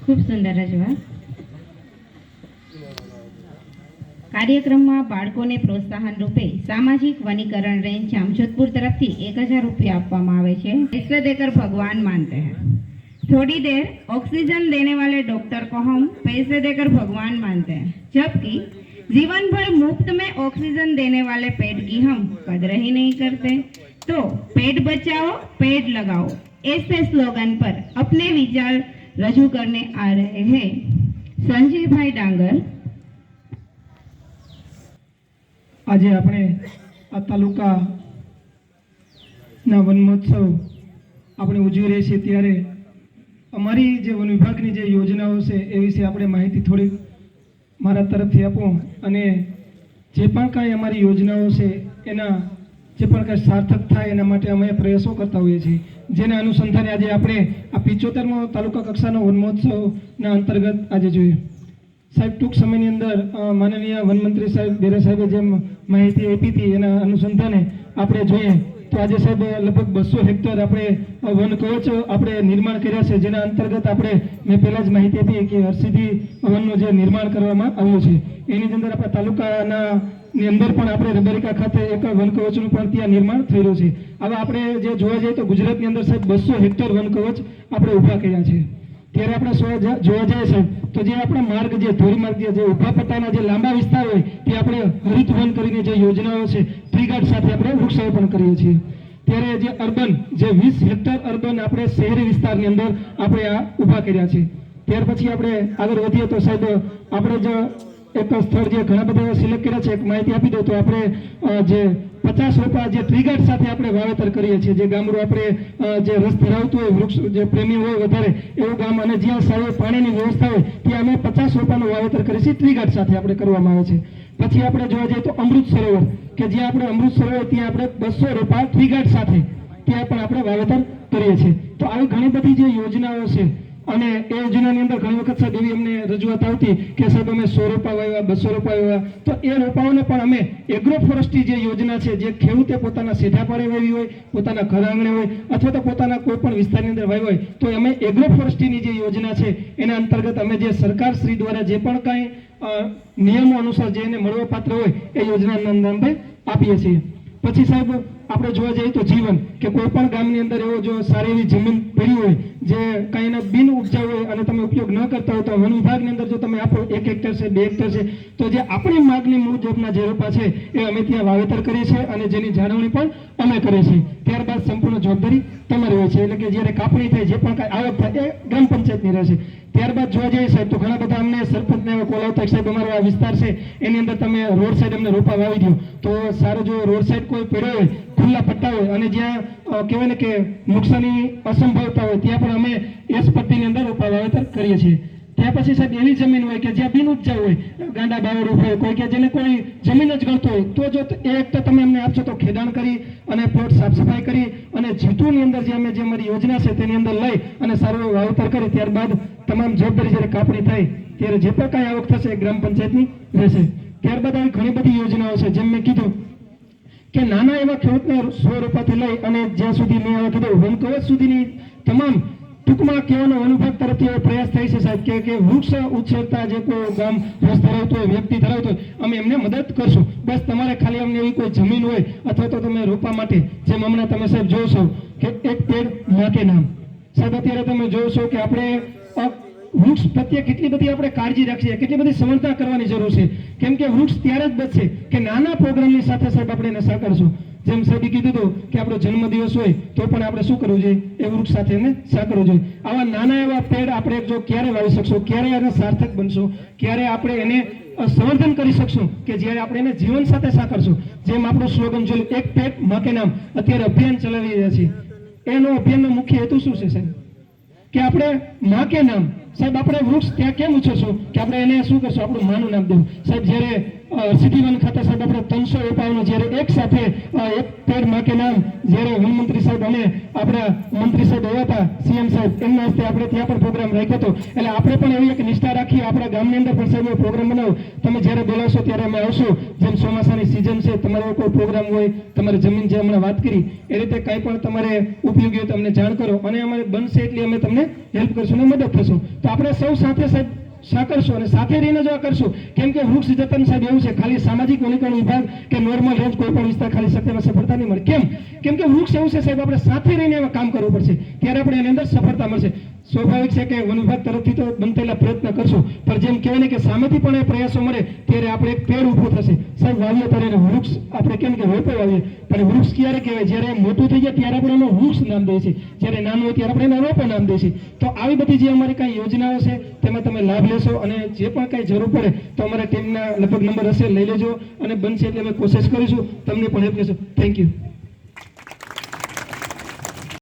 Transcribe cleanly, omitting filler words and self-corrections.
ખૂબ સુંદર રજૂઆત. કાર્યક્રમમાં બાળકોને પ્રોત્સાહન રૂપે सामाजिक वनीकरण रेंज जामजोधपुर तरफ से 1000 रुपया આપવામાં આવે છે. ऐसे देकर भगवान मानते हैं. थोड़ी देर ऑक्सीजन देने वाले डॉक्टर को हम पैसे देकर भगवान मानते हैं, जबकि जीवन भर मुफ्त में ऑक्सीजन देने वाले पेड़ की हम कदर ही नहीं करते. तो पेड़ बचाओ पेड़ लगाओ ऐसे स्लोगन पर अपने विचार रजू करने आ रहे हैं संजय भाई डांगर. આજે આપણે આ તાલુકાના વન મહોત્સવ આપણે ઉજવી રહી છીએ ત્યારે અમારી જે વન વિભાગની જે યોજનાઓ છે એ વિશે આપણે માહિતી થોડીક મારા તરફથી આપો અને જે પણ કાંઈ અમારી યોજનાઓ છે એના જે પણ કાંઈ સાર્થક થાય એના માટે અમે પ્રયાસો કરતા હોઈએ છીએ. જેના અનુસંધાને આજે આપણે આ 75મો તાલુકા કક્ષાનો વન મહોત્સવના અંતર્ગત આજે જોઈએ. સાહેબ ટૂંક સમયની અંદર માનનીય વનમંત્રી સાહેબ બેરા સાહેબે જેમ માહિતી આપી હતી એના અનુસંધાને આપણે જોઈએ તો આજે સાહેબ લગભગ 200 હેક્ટર આપણે વન કવચ આપણે નિર્માણ કર્યા છે. જેના અંતર્ગત આપણે મેં પહેલાં જ માહિતી આપી કે હરસિદ્ધિ વનનું જે નિર્માણ કરવામાં આવ્યું છે એની અંદર આપણા તાલુકાના ની અંદર પણ આપણે રબારિકા ખાતે એક વન કવચનું પણ ત્યાં નિર્માણ થઈ રહ્યું છે. હવે આપણે જે જોવા જઈએ તો ગુજરાતની અંદર સાહેબ 200 હેક્ટર વન કવચ આપણે ઊભા કર્યા છે. ત્યારે આપણે જોવા જઈએ સાહેબ તો જે આપણા માર્ગ જે ધોરીમાર્ગ જે ઊભા પટ્ટાના જે લાંબા વિસ્તાર હોય તે આપણે હરિત વન કરીને જે યોજનાઓ છે ટ્રી ગાર્ડ સાથે આપણે વૃક્ષારોપણ કરીએ છીએ. ત્યારે જે અર્બન જે 20 હેક્ટર અર્બન આપણે શહેરી વિસ્તારની અંદર આપણે આ ઊભા કર્યા છે. ત્યાર પછી આપણે આગળ વધીએ તો સાહેબ આપણે જો એક સ્થળ જે ઘણા બધા સિલેક્ટ કર્યા છે એક માહિતી આપી દો તો આપણે જે 50 રોપા જે ટ્રી ગાર્ડ સાથે આપણે વાવેતર કરીએ છીએ. જે ગામડું આપણે જે રસ ધરાવતું હોય વૃક્ષ જે પ્રેમી હોય વધારે એવું ગામ અને જ્યાં સારી પાણીની વ્યવસ્થા હોય ત્યાં અમે 50 રોપાનું વાવેતર કરીએ છીએ. ટ્રી ગાર્ડ સાથે આપણે કરવામાં આવે છે. પછી આપણે જોવા જઈએ તો અમૃત સરોવર કે જ્યાં આપણે અમૃત સરોવર ત્યાં આપણે 200 રોપા ટ્રી ગાર્ડ સાથે ત્યાં પણ આપણે વાવેતર કરીએ છીએ. તો આવી ઘણી બધી જે યોજનાઓ છે અને એ યોજનાની અંદર ઘણી વખત સાહેબ એવી અમને રજૂઆત આવતી કે સાહેબ અમે 100 રોપા વાવ્યા 200 રોપા વાવ્યા તો એ રોપાઓને પણ અમે એગ્રો ફોરેસ્ટ્રી જે યોજના છે જે ખેડૂતે પોતાના સેઠા પાડે વાવી હોય પોતાના ઘર આંગણે હોય અથવા તો પોતાના કોઈ પણ વિસ્તારની અંદર વાવી હોય તો અમે એગ્રો ફોરેસ્ટ્રીની જે યોજના છે એના અંતર્ગત અમે જે સરકાર શ્રી દ્વારા જે પણ કાંઈ નિયમો અનુસાર જે એને મળવાપાત્ર હોય એ યોજનાના અંદર આપીએ છીએ. પછી સાહેબ આપણે જોવા જઈએ તો જીવન કે કોઈ પણ ગામની અંદર એવો જો સારી એવી જમીન પડી હોય જે કાંઈ એના બિન ઉપજાઉ હોય અને તમે ઉપયોગ ન કરતા હોય તો વન વિભાગની અંદર જો તમે આપો 1 હેક્ટર છે 2 હેક્ટર છે તો જે આપણી માગણી મુજબના જે રોપા છે એ અમે ત્યાં વાવેતર કરીએ છીએ અને જેની જાળવણી પણ અમે કરીએ છીએ. ત્યારબાદ સંપૂર્ણ જવાબદારી તમારી હોય છે એટલે કે જ્યારે કાપણી થાય જે પણ કાંઈ આવક થાય એ ગ્રામ પંચાયતની રહેશે. ત્યારબાદ જોવા જઈએ સાહેબ તો ઘણા બધા અમને સરપંચને એવો કોલ આવતા સાહેબ અમારો આ વિસ્તાર છે એની અંદર તમે રોડ સાઈડ અમને રોપા વાવી દો તો સારો જો રોડ સાઈડ કોઈ પડ્યો હોય ખુલ્લા પટ્ટા હોય અને જ્યાં કહેવાય ને કે નુકસાની અસંભવતા હોય ત્યાં પણ અમે એસ પટ્ટીની અંદર રોપા વાવેતર કરીએ છીએ. ત્યાં પછી સાહેબ એવી જમીન હોય કે જ્યાં બિન ઉપજાઉ હોય ગાંડા બાવળ હોય કોઈ કે જેને કોઈ જમીન જ ગણતો હોય તો જો એ એક તમે અમને આપશો તો ખેડાણ કરી અને પ્લોટ સાફ સફાઈ કરી અને જીતુની અંદર જે અમે જે અમારી યોજના છે તેની અંદર લઈ અને સારું વાવેતર કરી ત્યારબાદ તમામ જવાબદારી જ્યારે કાપણી થાય ત્યારે જે પણ કાંઈ આવક થશે એ ગ્રામ પંચાયતની રહેશે. ત્યારબાદ આવી ઘણી બધી યોજનાઓ છે જેમ મેં કીધું કે નાના એવા ખેડૂતને 100 રૂપિયાથી લઈ અને જ્યાં સુધી મેં આવા કીધું વન કવચ સુધીની તમામ ટૂંકમાં કહેવાનો વન વિભાગ તરફથી એવો પ્રયાસ થાય છે સાહેબ કે વૃક્ષ ઉછેરતા જે કોઈ ગામ રસ ધરાવતો હોય વ્યક્તિ ધરાવતો હોય અમે એમને મદદ કરશું. બસ તમારે ખાલી અમને એવી કોઈ જમીન હોય અથવા તો તમે રોપા માટે જેમ હમણાં તમે સાહેબ જોશો કે એક પેડ માં કે નામ સાહેબ અત્યારે તમે જોશો કે આપણે વૃક્ષ પ્રત્યે કેટલી બધી આપણે કાળજી રાખીએ કેટલી બધી સંવર્ધના કરવાની જરૂર છે. કેમ કે વૃક્ષ ત્યારે જ બચશે કે નાના પ્રોગ્રામની સાથે સાહેબ આપણે એને સાંકળશું. જેમ સાહેબે કીધું હતું કે આપણો જન્મદિવસ હોય તો પણ આપણે શું કરવું જોઈએ એ વૃક્ષ સાથે એને સાંકળવું જોઈએ. આવા નાના એવા પેડ આપણે જો ક્યારે વાવી શકશું ક્યારે એને સાર્થક બનશું ક્યારે આપણે એને સંવર્ધન કરી શકશું કે જ્યારે આપણે એને જીવન સાથે સાંકળશું. જેમ આપણું સ્લોગન જોયું એક પેડ માં કે નામ અત્યારે અભિયાન ચલાવી રહ્યા છીએ એનો અભિયાનનો મુખ્ય હેતુ શું છે સાહેબ કે આપણે માં કે નામ સાહેબ આપણે વૃક્ષ ત્યાં કેમ ઉછેરશું કે આપણે એને શું કરશું આપણું માનું નામ દેવું. સાહેબ જ્યારે સિટી વન ખાતા સાહેબ આપણે 300 એપાઓનો જ્યારે એક સાથે એક પેડ માં કે નામ જ્યારે વન મંત્રી સાહેબ અને આપણા મંત્રી સાહેબ આવ્યા હતા સીએમ સાહેબ એમના હસ્તે આપણે ત્યાં પણ પ્રોગ્રામ રાખ્યો હતો. એટલે આપણે પણ એવી એક નિષ્ઠા રાખી આપણા ગામની અંદર પણ સાહેબ પ્રોગ્રામ બનાવો. તમે જ્યારે બોલાવશો ત્યારે અમે આવશું. જેમ ચોમાસાની સિઝન છે, તમારો કોઈ પ્રોગ્રામ હોય, તમારી જમીન જે હમણાં વાત કરી એ રીતે કંઈ પણ તમારે ઉપયોગી હોય તો અમને જાણ કરો અને અમારે બનશે એટલી અમે તમને હેલ્પ કરશું અને મદદ થશું. તો આપણે સૌ સાથે સાહેબ સાંકળશું અને સાથે રહીને જો આ કરશું. કેમ કે વૃક્ષ જતન સાહેબ એવું છે, ખાલી સામાજિક વનીકરણ વિભાગ કે નોર્મલ રેન્જ કોઈ પણ વિસ્તાર ખાલી સત્યમાં સફળતા નહીં મળે. કેમ કે વૃક્ષ એવું છે સાહેબ, આપણે સાથે રહીને એમાં કામ કરવું પડશે ત્યારે આપણે એની અંદર સફળતા મળશે. સ્વાભાવિક છે કે વન વિભાગ તરફથી તો બનતેલા પ્રયત્ન કરશું, પણ જેમ કહેવાય ને કે સામેથી પણ એ પ્રયાસો મળે ત્યારે આપણે એક પેડ ઊભું થશે સાહેબ. વાવીએ ત્યારે વૃક્ષ આપણે કેમ કે રોપે વાવીએ, પણ વૃક્ષ ક્યારે કહેવાય? જ્યારે મોટું થઈ જાય ત્યારે આપણે એનો વૃક્ષ નામ દઈએ છીએ, જ્યારે નાનું હોય ત્યારે આપણે એના રોપે નામ દઈએ છીએ. તો આવી બધી જે અમારી કાંઈ યોજનાઓ છે તેમાં તમે લાભ લેશો અને જે પણ કાંઈ જરૂર પડે તો અમારા ટીમના લગભગ નંબર હશે લઈ લેજો અને બનશે એટલે અમે કોશિશ કરીશું તમને પણ હેલ્પ કરશું. Thank you.